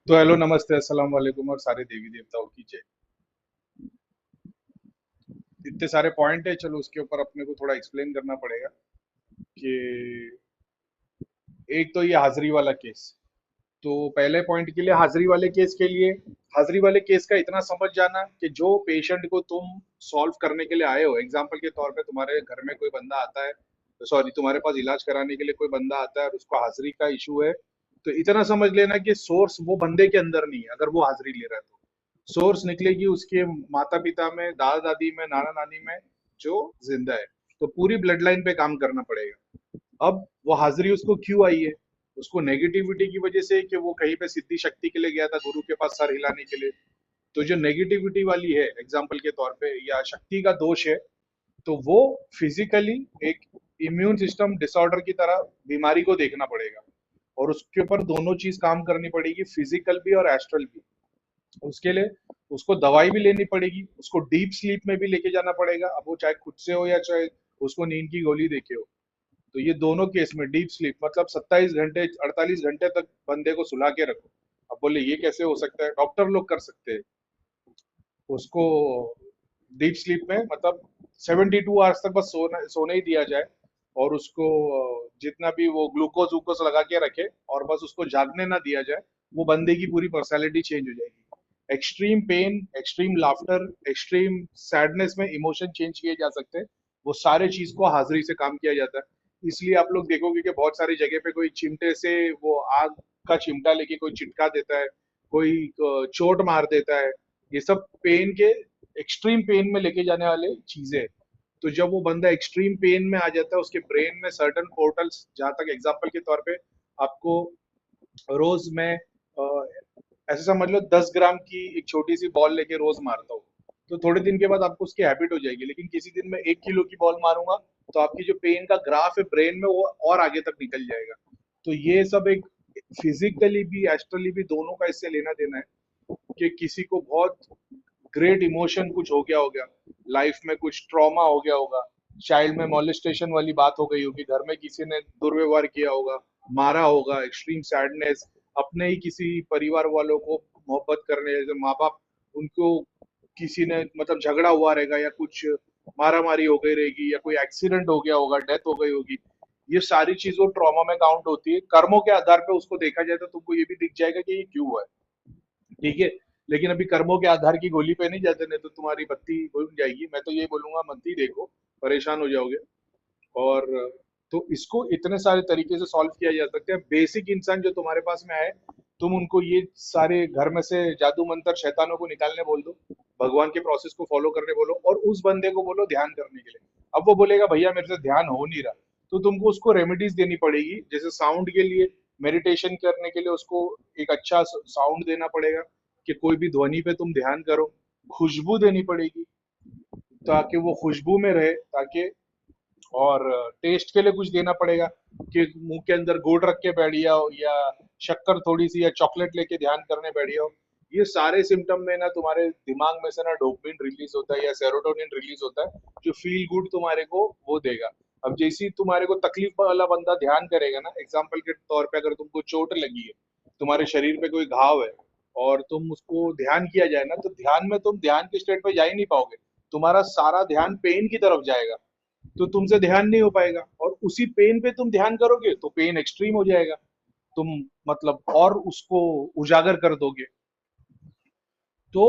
तो हेलो, नमस्ते, अस्सलाम वालेकुम और सारे देवी देवताओं की जय। इतने सारे पॉइंट है, चलो उसके ऊपर अपने को थोड़ा एक्सप्लेन करना पड़ेगा कि एक तो ये हाजिरी वाला केस। तो पहले पॉइंट के लिए, हाजिरी वाले केस का इतना समझ जाना कि जो पेशेंट को तुम सॉल्व करने के लिए आए हो, एग्जाम्पल के तौर पे तुम्हारे घर में कोई बंदा आता है, सॉरी तुम्हारे पास इलाज कराने के लिए कोई बंदा आता है और उसको हाजिरी का इशू है, तो इतना समझ लेना कि सोर्स वो बंदे के अंदर नहीं है। अगर वो हाजिरी ले रहा है तो सोर्स निकलेगी उसके माता पिता में, दादा दादी में, नाना नानी में, जो जिंदा है। तो पूरी ब्लड लाइन पे काम करना पड़ेगा। अब वो हाजिरी उसको क्यों आई है? उसको नेगेटिविटी की वजह से, कि वो कहीं पे सिद्धि शक्ति के लिए गया था, गुरु के पास सर हिलाने के लिए। तो जो नेगेटिविटी वाली है, एग्जाम्पल के तौर पे, या शक्ति का दोष है, तो वो फिजिकली एक इम्यून सिस्टम डिसऑर्डर की तरह बीमारी को देखना पड़ेगा। और उसके ऊपर दोनों चीज काम करनी पड़ेगी, फिजिकल भी और एस्ट्रल भी। उसके लिए उसको दवाई भी लेनी पड़ेगी, उसको डीप स्लीप में भी लेके जाना पड़ेगा, अब वो चाहे खुद से हो या चाहे उसको नींद की गोली देके हो। तो ये दोनों केस में डीप स्लीप मतलब 27 घंटे, 48 घंटे तक बंदे को सुला के रखो। अब बोले ये कैसे हो सकता है? डॉक्टर लोग कर सकते हैं उसको। डीप स्लीप में मतलब 72 आवर्स तक बस सोने ही दिया जाए, और उसको जितना भी वो ग्लूकोज वूकोज लगा के रखे, और बस उसको जागने ना दिया जाए। वो बंदे की पूरी पर्सनैलिटी चेंज हो जाएगी। Extreme pain, extreme laughter, extreme sadness में इमोशन चेंज किए जा सकते हैं। वो सारे चीज को हाजिरी से काम किया जाता है। इसलिए आप लोग देखोगे कि बहुत सारी जगह पे कोई चिमटे से, वो आग का चिमटा लेके कोई चिटका देता है, कोई चोट मार देता है। ये सब पेन के, एक्सट्रीम पेन में लेके जाने वाले चीजें हैं। तो जब वो बंदा एक्सट्रीम पेन में आ जाता है, उसके ब्रेन में सर्टन पोर्टल्स, जहां तक एग्जांपल के तौर पे आपको रोज में ऐसे समझ लो 10 ग्राम की एक छोटी सी बॉल लेके रोज मारता हूँ, तो थोड़े दिन के बाद आपको उसकी हैबिट हो जाएगी। लेकिन किसी दिन मैं 1 किलो की बॉल मारूंगा, तो आपकी जो पेन का ग्राफ है ब्रेन में, वो और आगे तक निकल जाएगा। तो ये सब एक फिजिकली भी एस्ट्रली भी दोनों का इससे लेना देना है। कि किसी को बहुत ग्रेट इमोशन कुछ हो गया होगा, लाइफ में कुछ ट्रॉमा हो गया होगा, चाइल्ड में मॉलेस्टेशन वाली बात हो गई होगी, घर में किसी ने दुर्व्यवहार किया होगा, मारा होगा, एक्सट्रीम सैडनेस, अपने ही किसी परिवार वालों को मोहब्बत करने जैसे माँ बाप, उनको किसी ने मतलब झगड़ा हुआ रहेगा, या कुछ मारा मारी हो गई रहेगी, या कोई एक्सीडेंट हो गया होगा, डेथ हो गई होगी। ये सारी चीजों ट्रॉमा में काउंट होती है। कर्मों के आधार पे उसको देखा जाए तो तुमको ये भी दिख जाएगा कि ये क्यों हुआ है। ठीक है। लेकिन अभी कर्मों के आधार की गोली पे नहीं जाते, नहीं तो तुम्हारी बत्ती बुझ जाएगी। मैं तो ये बोलूंगा, मत ही देखो, परेशान हो जाओगे। और तो इसको इतने सारे तरीके से सॉल्व किया जा सकता है। बेसिक इंसान जो तुम्हारे पास में है, तुम उनको ये सारे घर में से जादू मंत्र शैतानों को निकालने बोल दो, भगवान के प्रोसेस को फॉलो करने बोलो, और उस बंदे को बोलो ध्यान करने के लिए। अब वो बोलेगा भैया मेरे से ध्यान हो नहीं रहा, तो तुमको उसको रेमेडीज देनी पड़ेगी। जैसे साउंड के लिए, मेडिटेशन करने के लिए उसको एक अच्छा साउंड देना पड़ेगा, कि कोई भी ध्वनि पे तुम ध्यान करो। खुशबू देनी पड़ेगी ताकि वो खुशबू में रहे, ताकि, और टेस्ट के लिए कुछ देना पड़ेगा, कि मुंह के अंदर गुड़ रख के बैठ जाओ, या शक्कर थोड़ी सी या चॉकलेट लेके ध्यान करने बैठ जाओ। ये सारे सिम्टम में ना तुम्हारे दिमाग में से ना डोपामिन रिलीज होता है या सेरोटोनिन रिलीज होता है, जो फील गुड तुम्हारे को वो देगा। अब जैसे ही तुम्हारे को तकलीफ वाला बंदा ध्यान करेगा ना, एग्जाम्पल के तौर पे अगर तुमको चोट लगी है, तुम्हारे शरीर पे कोई घाव है, और तुम उसको ध्यान किया जाए ना, तो ध्यान में तुम ध्यान के स्टेट पे जा ही नहीं पाओगे। तुम्हारा सारा ध्यान पेन की तरफ जाएगा, तो तुमसे ध्यान नहीं हो पाएगा। और उसी पेन पे तुम ध्यान करोगे तो पेन एक्सट्रीम हो जाएगा, तुम मतलब और उसको उजागर कर दोगे। तो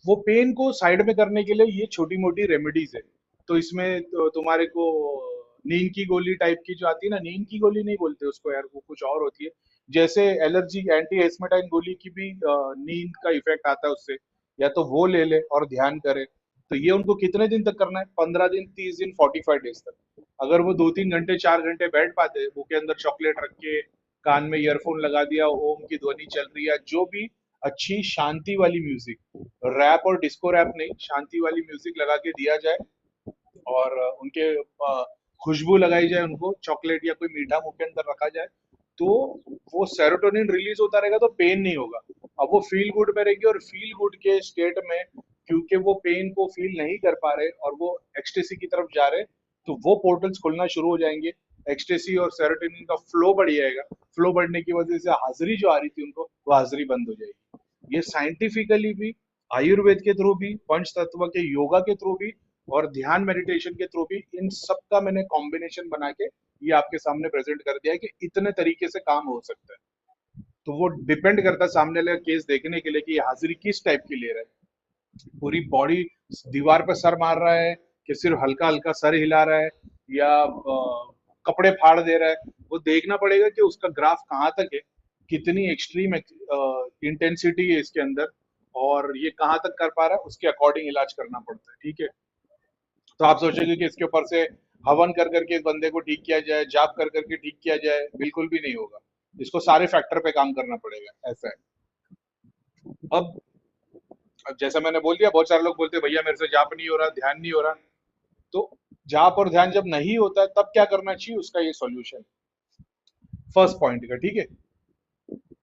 वो पेन को साइड में करने के लिए ये छोटी मोटी रेमेडीज है। तो इसमें तो तुम्हारे को नींद की गोली टाइप की जो आती है ना, नींद की गोली नहीं बोलते उसको यार, वो कुछ और होती है। जैसे एलर्जी एंटी एस्मेटाइन गोली की भी नींद का इफेक्ट आता है उससे। या तो वो ले ले और ध्यान करे। तो ये उनको कितने दिन तक करना है? 15 दिन, 30 दिन, 45 डेज तक। अगर वो 2-3 घंटे, 4 घंटे बैठ पाते, मुंह के अंदर चॉकलेट रख के, कान में ईयरफोन लगा दिया, ओम की ध्वनि चल रही है, जो भी अच्छी शांति वाली म्यूजिक, रैप और डिस्को रैप नहीं, शांति वाली म्यूजिक लगा के दिया जाए, और उनके खुशबू लगाई जाए, उनको चॉकलेट या कोई मीठा मुंह के अंदर रखा जाए, तो वो सेरोटोनिन रिलीज होता रहेगा, तो पेन नहीं होगा। अब वो फील गुड में रहेगी, और फील गुड के स्टेट में, क्योंकि वो पेन को फील नहीं कर पा रहे और वो एक्सटेसी की तरफ जा रहे, तो वो पोर्टल्स खुलना शुरू हो जाएंगे। एक्सटेसी और सेरोटोनिन का फ्लो बढ़ जाएगा। फ्लो बढ़ने की वजह से हाजिरी जो आ रही थी उनको, वो हाजिरी बंद हो जाएगी। ये साइंटिफिकली भी, आयुर्वेद के थ्रू भी, पंच तत्व के योगा के थ्रू भी, और ध्यान मेडिटेशन के थ्रू भी, इन सब का मैंने कॉम्बिनेशन बना के ये आपके सामने प्रेजेंट कर दिया है कि इतने तरीके से काम हो सकता है। तो वो डिपेंड करता है सामने वाले केस देखने के लिए कि ये हाजिरी किस टाइप की ले रहा है। पूरी बॉडी दीवार पे सर मार रहा है, कि सिर्फ हल्का हल्का सर हिला रहा है, या कपड़े फाड़ दे रहा है। वो देखना पड़ेगा कि उसका ग्राफ कहाँ तक है, कितनी एक्सट्रीम इंटेंसिटी है इसके अंदर, और ये कहाँ तक कर पा रहा है, उसके अकॉर्डिंग इलाज करना पड़ता है। ठीक है। तो आप सोचेंगे कि इसके ऊपर से हवन कर करके इस बंदे को ठीक किया जाए, जाप कर करके ठीक किया जाए, बिल्कुल भी नहीं होगा। इसको सारे फैक्टर पे काम करना पड़ेगा, ऐसा है। अब अब जैसा मैंने बोल दिया, बहुत सारे लोग बोलते हैं भैया मेरे से जाप नहीं हो रहा, ध्यान नहीं हो रहा। तो जाप और ध्यान जब नहीं होता है तब क्या करना चाहिए, उसका ये सॉल्यूशन फर्स्ट पॉइंट का। ठीक है।